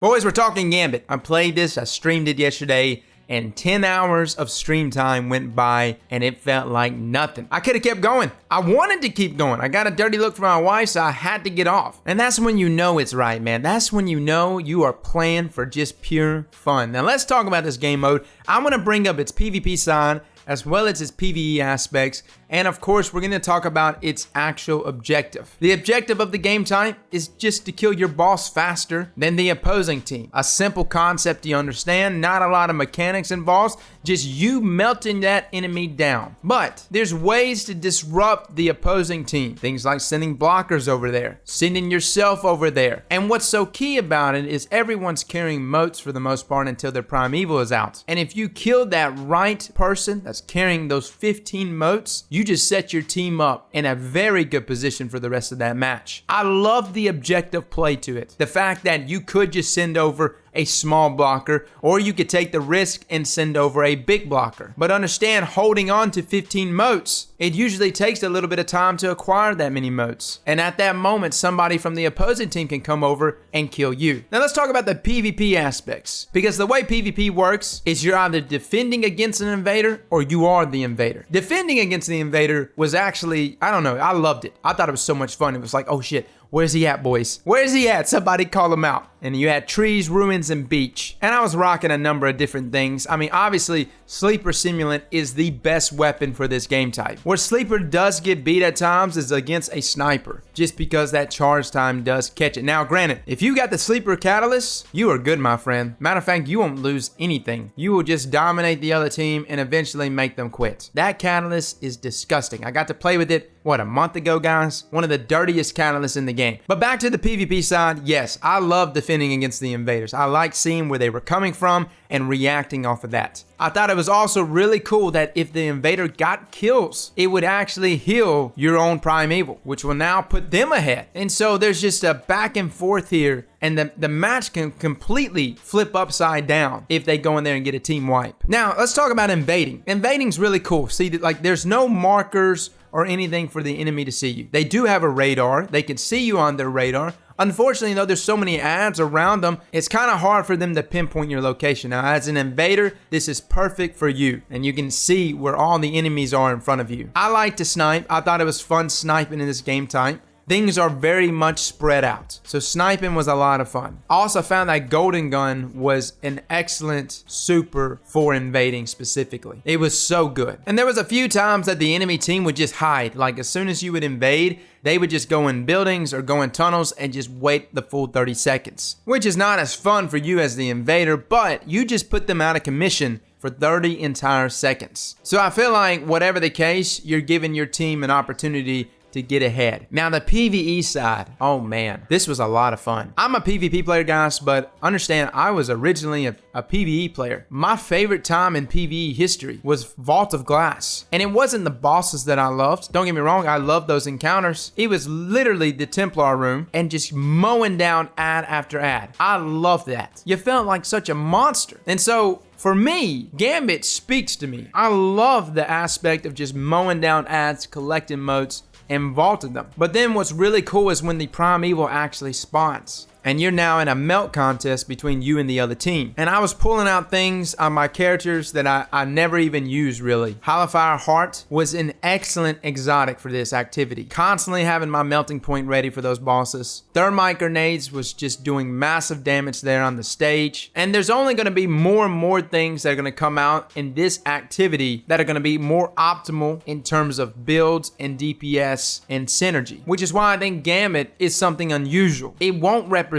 Boys, we're talking Gambit. I played this, I streamed it yesterday, and 10 hours of stream time went by and it felt like nothing. I could have kept going. I wanted to keep going. I got a dirty look from my wife, so I had to get off. And that's when you know it's right, man. That's when you know you are playing for just pure fun. Now let's talk about this game mode. I'm gonna bring up its PvP side as well as its PvE aspects, and of course we're going to talk about its actual objective. The objective of the game type is just to kill your boss faster than the opposing team. A simple concept to understand, not a lot of mechanics involved, just you melting that enemy down. But there's ways to disrupt the opposing team. Things like sending blockers over there, sending yourself over there. And what's so key about it is everyone's carrying motes for the most part until their primeval is out. And if you kill that right person that's carrying those 15 motes, you just set your team up in a very good position for the rest of that match. I love the objective play to it. The fact that you could just send over a small blocker, or you could take the risk and send over a big blocker. But understand, holding on to 15 motes, it usually takes a little bit of time to acquire that many motes. And at that moment, somebody from the opposing team can come over and kill you. Now let's talk about the PvP aspects. Because the way PvP works is you're either defending against an invader or you are the invader. Defending against the invader was actually, I don't know, I loved it. I thought it was so much fun. It was like, oh shit, where's he at, boys? Where's he at? Somebody call him out. And you had trees, ruins, and beach. And I was rocking a number of different things. I mean, obviously, Sleeper Simulant is the best weapon for this game type. Where Sleeper does get beat at times is against a sniper, just because that charge time does catch it. Now, granted, if you got the Sleeper Catalyst, you are good, my friend. Matter of fact, you won't lose anything. You will just dominate the other team and eventually make them quit. That Catalyst is disgusting. I got to play with it, what, a month ago, guys? One of the dirtiest catalysts in the game. But back to the PvP side, yes, I love defending against the invaders. I like seeing where they were coming from and reacting off of that. I thought it was also really cool that if the invader got kills, it would actually heal your own primeval, which will now put them ahead. And so there's just a back and forth here, and the match can completely flip upside down if they go in there and get a team wipe. Now, let's talk about invading. Invading's really cool. See, like, there's no markers or anything for the enemy to see you. They do have a radar. They can see you on their radar. Unfortunately, though, there's so many ads around them, it's kind of hard for them to pinpoint your location. Now, as an invader, this is perfect for you, and you can see where all the enemies are in front of you. I like to snipe. I thought it was fun sniping in this game type. Things are very much spread out, so sniping was a lot of fun. I also found that Golden Gun was an excellent super for invading specifically. It was so good. And there was a few times that the enemy team would just hide. Like, as soon as you would invade, they would just go in buildings or go in tunnels and just wait the full 30 seconds. Which is not as fun for you as the invader, but you just put them out of commission for 30 entire seconds. So I feel like whatever the case, you're giving your team an opportunity to get ahead. Now the PvE side, oh man, this was a lot of fun. I'm a PvP player, guys, but understand I was originally a PvE player. My favorite time in PvE history was Vault of Glass. And it wasn't the bosses that I loved. Don't get me wrong, I loved those encounters. It was literally the Templar room and just mowing down ad after ad. I loved that. You felt like such a monster. And so for me, Gambit speaks to me. I love the aspect of just mowing down ads, collecting motes, and vaulted them. But then what's really cool is when the primeval actually spawns. And you're now in a melt contest between you and the other team. And I was pulling out things on my characters that I never even used really. Hellfire Heart was an excellent exotic for this activity. Constantly having my melting point ready for those bosses. Thermite grenades was just doing massive damage there on the stage. And there's only going to be more and more things that are going to come out in this activity that are going to be more optimal in terms of builds and DPS and synergy. Which is why I think Gambit is something unusual. It won't represent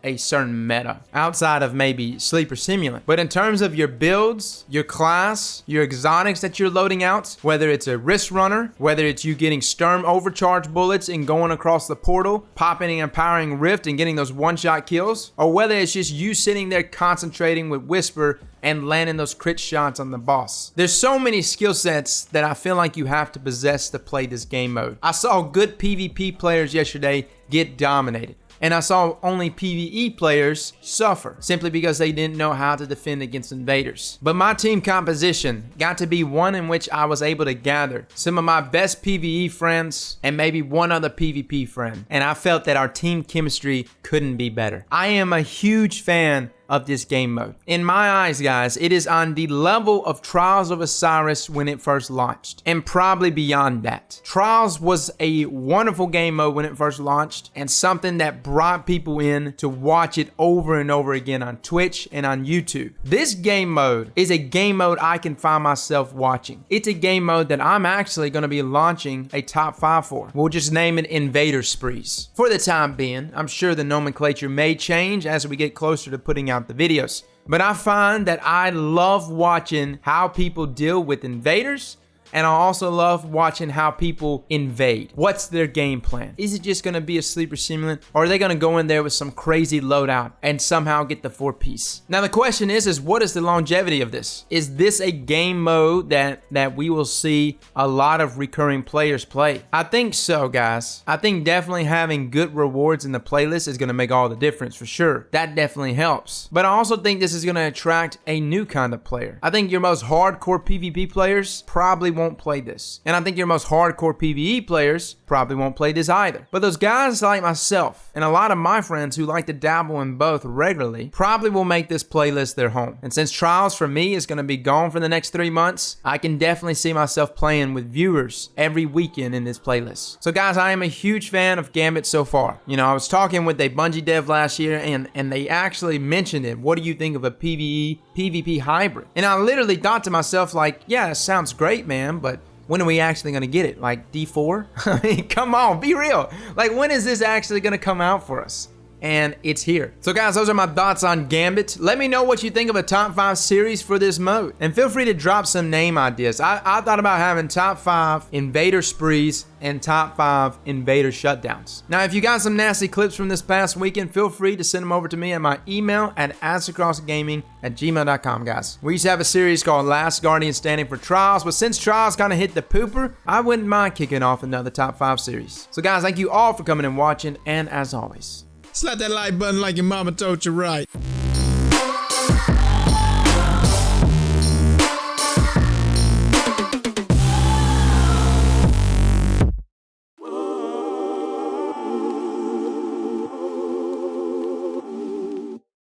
a certain meta outside of maybe Sleeper Simulant. But in terms of your builds, your class, your exotics that you're loading out, whether it's a wrist runner, whether it's you getting Sturm overcharge bullets and going across the portal, popping and empowering Rift and getting those one-shot kills, or whether it's just you sitting there concentrating with Whisper and landing those crit shots on the boss. There's so many skill sets that I feel like you have to possess to play this game mode. I saw good PvP players yesterday get dominated. and I saw only PvE players suffer simply because they didn't know how to defend against invaders. But my team composition got to be one in which I was able to gather some of my best PvE friends and maybe one other PvP friend, and I felt that our team chemistry couldn't be better. I am a huge fan of this game mode. In my eyes, guys, it is on the level of Trials of Osiris when it first launched, and probably beyond that. Trials was a wonderful game mode when it first launched, and something that brought people in to watch it over and over again on Twitch and on YouTube. This game mode is a game mode I can find myself watching. It's a game mode that I'm actually going to be launching a top 5 for. We'll just name it Invader Sprees. For the time being, I'm sure the nomenclature may change as we get closer to putting out the videos. But I find that I love watching how people deal with invaders, and I also love watching how people invade. What's their game plan? Is it just gonna be a sleeper simulant, or are they gonna go in there with some crazy loadout and somehow get the 4-piece? Now the question is what is the longevity of this? Is this a game mode that we will see a lot of recurring players play? I think so, guys. I think definitely having good rewards in the playlist is gonna make all the difference for sure. That definitely helps. But I also think this is gonna attract a new kind of player. I think your most hardcore PvP players probably won't play this. And I think your most hardcore PvE players probably won't play this either. But those guys like myself and a lot of my friends who like to dabble in both regularly probably will make this playlist their home. And since Trials for me is going to be gone for the next 3 months, I can definitely see myself playing with viewers every weekend in this playlist. So guys, I am a huge fan of Gambit so far. You know, I was talking with a Bungie dev last year and they actually mentioned it. What do you think of a PvE PvP hybrid? And I literally thought to myself like, yeah, it sounds great, man, but when are we actually going to get it? Like D4? I mean, come on, be real. Like, when is this actually going to come out for us? And it's here. So guys, those are my thoughts on Gambit. Let me know what you think of a top 5 series for this mode. And feel free to drop some name ideas. I thought about having top 5 Invader Sprees and top 5 Invader Shutdowns. Now, if you got some nasty clips from this past weekend, feel free to send them over to me at my email at aztecrossgaming@gmail.com, guys. We used to have a series called Last Guardian Standing for Trials, but since Trials kind of hit the pooper, I wouldn't mind kicking off another top 5 series. So guys, thank you all for coming and watching, and as always, slap that like button like your mama told you right.